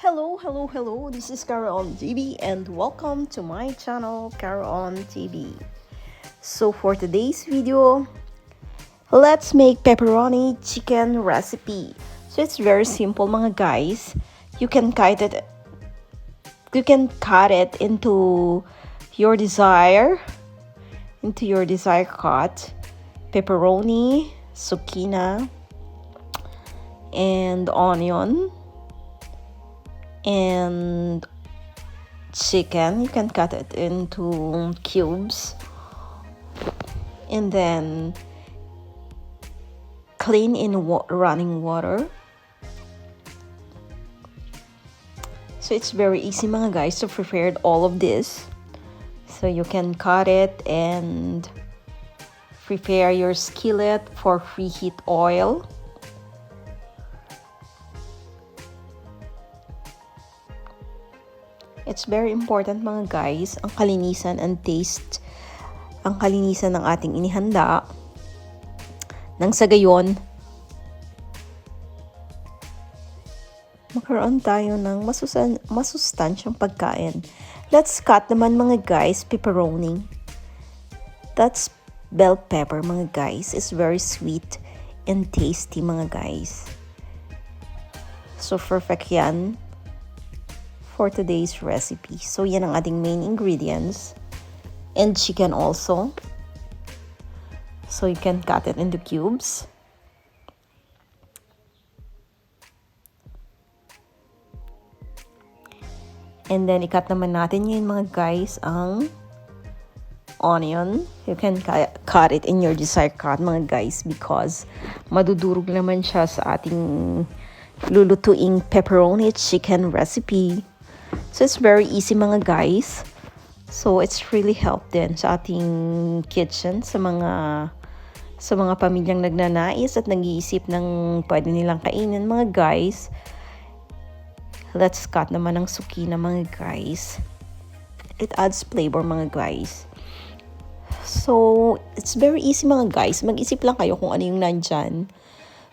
Hello. This is Caro on TV and welcome to my channel, Caro on TV. So for today's video, let's make pepperoni chicken recipe. So it's very simple mga guys. You can cut it into your desired cut. Pepperoni, zuchina, and onion. And chicken, you can cut it into cubes and then clean in running water. So it's very easy mga guys to prepare all of this. So you can cut it and prepare your skillet for preheat oil. It's very important mga guys, ang kalinisan and taste, ang kalinisan ng ating inihanda. Nang sa gayon, magkaroon tayo ng masustansyang pagkain. Let's cut naman mga guys, pepperoni. That's bell pepper mga guys. It's very sweet and tasty mga guys. So perfect yan for today's recipe. So yan ang ating main ingredients. And chicken also. So you can cut it into cubes. And then ikat naman natin yun mga guys ang onion. You can cut it in your desired cut mga guys because madudurog naman siya sa ating lulutuing pepperoni chicken recipe. So it's very easy mga guys. So it's really help din sa ating kitchen sa mga pamilyang nagnanais at nag-iisip ng pwede nilang kainin mga guys. Let's cut naman ng zucchina mga guys. It adds flavor mga guys. So it's very easy mga guys. Mag-isip lang kayo kung ano yung nandyan.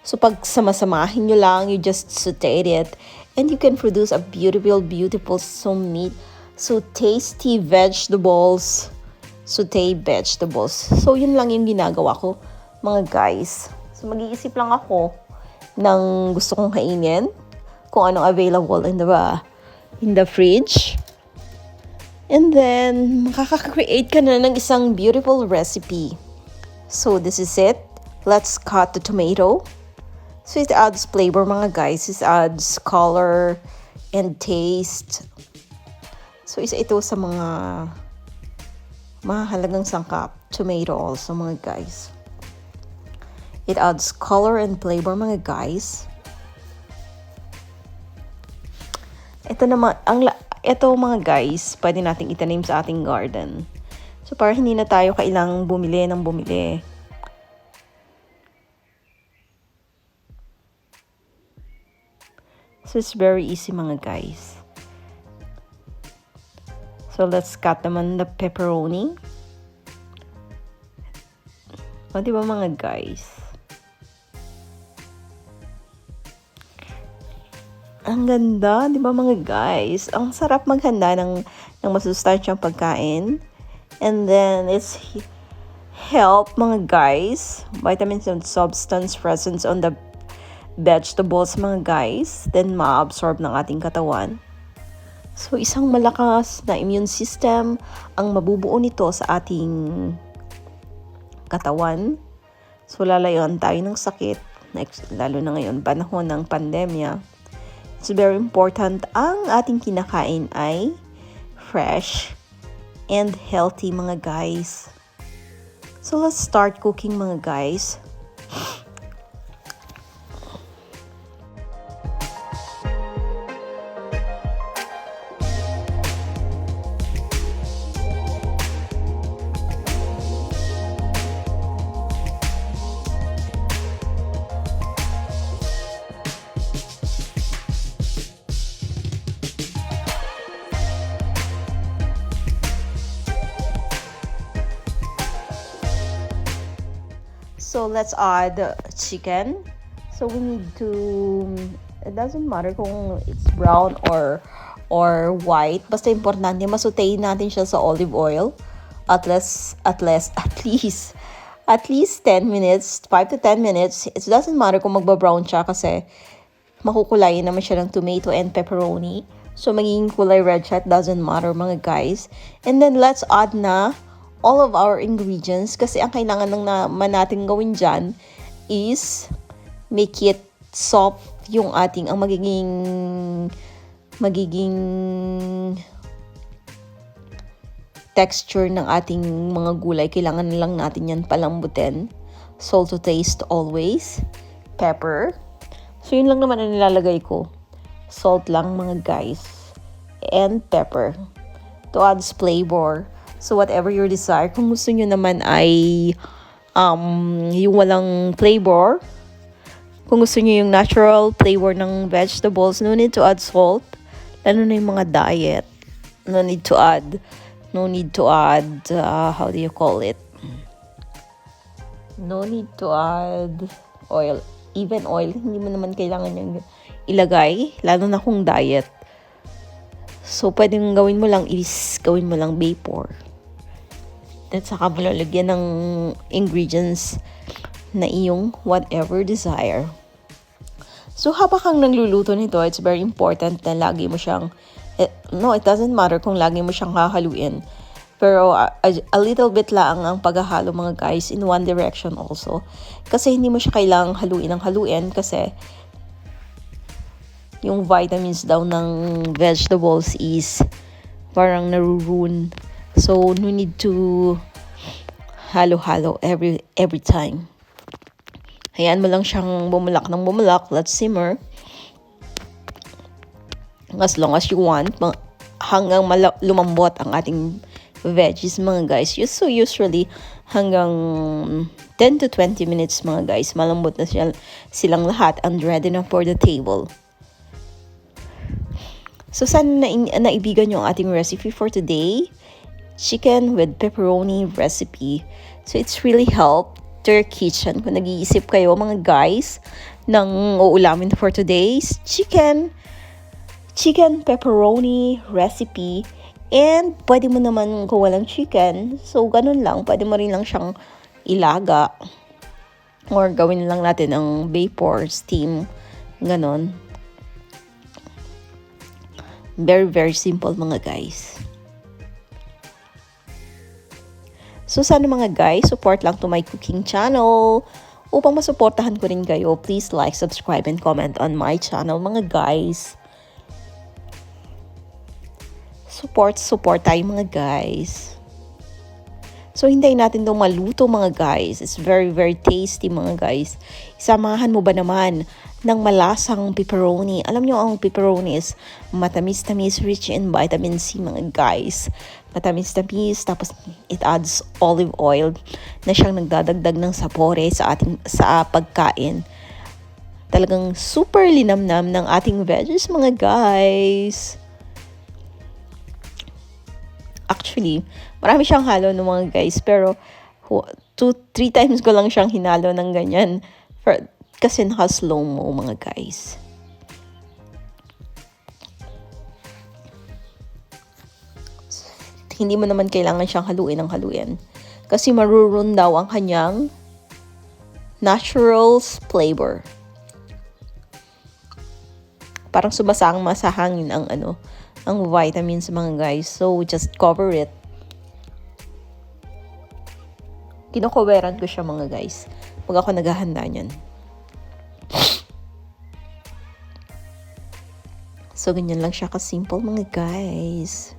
So pag samasamahin nyo lang, you just saute it. And you can produce a beautiful, so neat, so tasty vegetables. Saute vegetables. So yun lang yung ginagawa ko mga guys. So mag-iisip lang ako ng gusto kong kainin. Kung anong available in the fridge. And then, makaka-create ka na ng isang beautiful recipe. So this is it. Let's cut the tomato. So it adds flavor mga guys. It adds color and taste. So isa ito sa mga mahalagang sangkap. Tomato also mga guys. It adds color and flavor mga guys. Ito naman, ito mga guys, pwede nating itanim sa ating garden. So para hindi na tayo kailangang bumili. So it's very easy mga guys. So let's cut naman the pepperoni. O diba mga guys? Ang ganda, diba mga guys? Ang sarap maghanda ng masustansyang pagkain. And then it's help mga guys. Vitamins and substance present on the vegetables mga guys, then ma-absorb ng ating katawan. So isang malakas na immune system ang mabubuo nito sa ating katawan. So lalayuan tayo ng sakit, lalo na ngayon panahon ng pandemya. It's very important ang ating kinakain ay fresh and healthy mga guys. So let's start cooking mga guys. So let's add chicken. So we need to It doesn't matter kung it's brown or white. Basta importante, masutayin natin siya sa olive oil. At least 10 minutes, 5 to 10 minutes. It doesn't matter kung magba-brown siya kasi makukulayin naman siya ng tomato and pepperoni. So, magiging kulay red siya. It doesn't matter mga guys. And then, let's add na all of our ingredients. Kasi ang kailangan lang naman natin gawin dyan is make it soft yung ating, ang magiging texture ng ating mga gulay. Kailangan lang natin yan palambutin. Salt to taste always. Pepper. So, yun lang naman ang nilalagay ko. Salt lang mga guys. And pepper. To add flavor. So, whatever your desire. Kung gusto nyo naman ay yung walang flavor. Kung gusto nyo yung natural flavor ng vegetables, no need to add salt. Lalo na yung mga diet. No need to add, how do you call it? No need to add oil. Even oil, hindi mo naman kailangan yung ilagay, lalo na kung diet. So, pwedeng gawin mo lang vapor. At saka mo lalagyan ng ingredients na iyong whatever desire. So, habang kang nagluluto nito, it's very important na lagi mo siyang, it doesn't matter kung lagi mo siyang hahaluin. Pero a little bit lang ang paghahalo mga guys in one direction also. Kasi hindi mo siya kailangang haluin kasi yung vitamins daw ng vegetables is parang naruruin. So, no need to halo-halo every time. Hayaan mo lang siyang bumulak ng bumulak. Let's simmer. As long as you want. Hanggang lumambot ang ating veggies mga guys. So usually hanggang 10 to 20 minutes mga guys. Malambot na silang lahat and ready na for the table. So sana naibigan nyo ang ating recipe for today. Chicken with pepperoni recipe. So it's really helped to your kitchen. Kung nag-iisip kayo mga guys ng uulamin for today's chicken pepperoni recipe. And pwede mo naman kung walang chicken, so ganun lang, pwede mo rin lang siyang ilaga. Or gawin lang natin ang vapor, steam, ganun. Very, very simple mga guys. So sana mga guys, support lang to my cooking channel. Upang masuportahan ko rin kayo, please like, subscribe, and comment on my channel mga guys. Support tayo mga guys. So, hintayin natin itong maluto mga guys. It's very, very tasty mga guys. Isamahan mo ba naman ng malasang pepperoni? Alam nyo, ang pepperoni is matamis-tamis, rich in vitamin C mga guys. Matamis-tamis, tapos it adds olive oil na siyang nagdadagdag ng sapore sa pagkain. Talagang super linamnam ng ating veggies mga guys. Actually, marami siyang halo ng mga guys, pero 2-3 times ko lang siyang hinalo ng ganyan kasi naka-slow mo mga guys. Hindi mo naman kailangan siyang haluin kasi marurun daw ang kanyang natural flavor. Parang subasang masahangin ang vitamins mga guys. So, just cover it. Kino-coveran ko siya mga guys pag ako naghahanda niyan. So, ganyan lang siya ka-simple mga guys.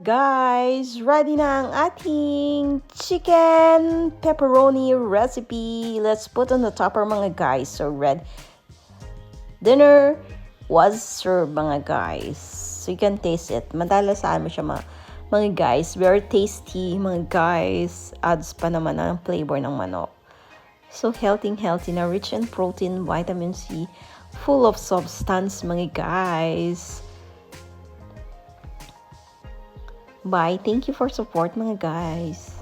Guys, ready na ang ating chicken pepperoni recipe. Let's put on the topper mga guys. So red dinner was served mga guys. So you can taste it. Madalasaan mo siya mga guys. Very tasty mga guys. Adds pa naman ang flavor ng manok. So healthy na, rich in protein, vitamin C, full of substance mga guys. Bye. Thank you for support mga guys.